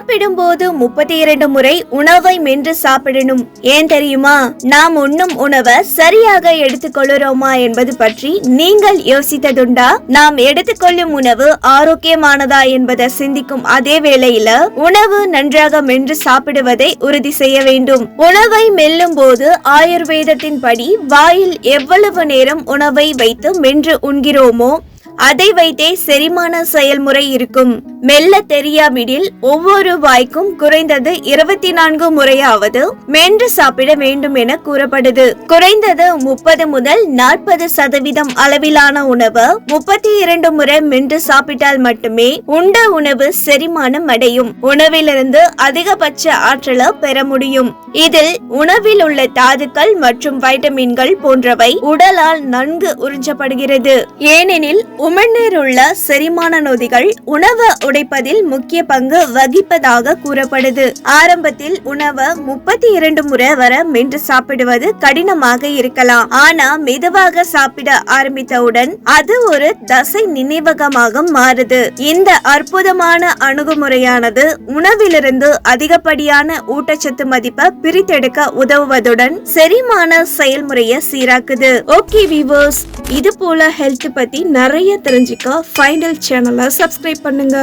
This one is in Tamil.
சாப்பிடும் போது 32 முறை உணவை மென்று சாப்பிடணும். ஏன் தெரியுமா? நாம் உண்ணும் உணவை சரியாக எடுத்துக்கொள்கிறோமா என்பது பற்றி நீங்கள் யோசித்ததுண்டா? நாம் எடுத்துக்கொள்ளும் உணவு ஆரோக்கியமானதா என்பதை சிந்திக்கும் அதே வேளையில உணவு நன்றாக மென்று சாப்பிடுவதை உறுதி செய்ய வேண்டும். உணவை மெல்லும் போது ஆயுர்வேதத்தின் படி வாயில் எவ்வளவு நேரம் உணவை வைத்து மென்று உண்கிறோமோ அதை வைத்தே செரிமான செயல்முறை இருக்கும். மெல்ல தெரியாவிடில் ஒவ்வொரு வாய்க்கும் குறைந்தது 24 முறையாவது மென்று சாப்பிட வேண்டும் என கூறப்படுது. குறைந்தது 30 முதல் 40% அளவிலான உணவு 32 முறை மென்று சாப்பிட்டால் மட்டுமே உண்ட உணவு செரிமானம் அடையும். உணவிலிருந்து அதிகபட்ச ஆற்றலை பெற முடியும். இதில் உணவில் உள்ள தாதுக்கள் மற்றும் வைட்டமின்கள் போன்றவை உடலால் நன்கு உறிஞ்சப்படுகிறது. ஏனெனில் உமிழ்நீர் உள்ள செரிமான நொதிகள் உணவை உடைப்பதில் முக்கிய பங்கு வகிப்பதாக கூறப்படுது. ஆரம்பத்தில் உணவை 32 முறை வரை மென்று சாப்பிடுவது கடினமாக இருக்கலாம். ஆனா மெதுவாக சாப்பிட ஆரம்பித்தவுடன் அது ஒரு தசை நினைவகமாக மாறுது. இந்த அற்புதமான அணுகுமுறையானது உணவிலிருந்து அதிகப்படியான ஊட்டச்சத்து மதிப்பை பிரித்தெடுக்க உதவுவதுடன் செரிமான செயல்முறையை சீராக்குது. ஓகே வியூவர்ஸ், இது போல ஹெல்த் பத்தி நிறைய தெரிஞ்சுக்க ஃபைனல் சேனலை சப்ஸ்கிரைப் பண்ணுங்க.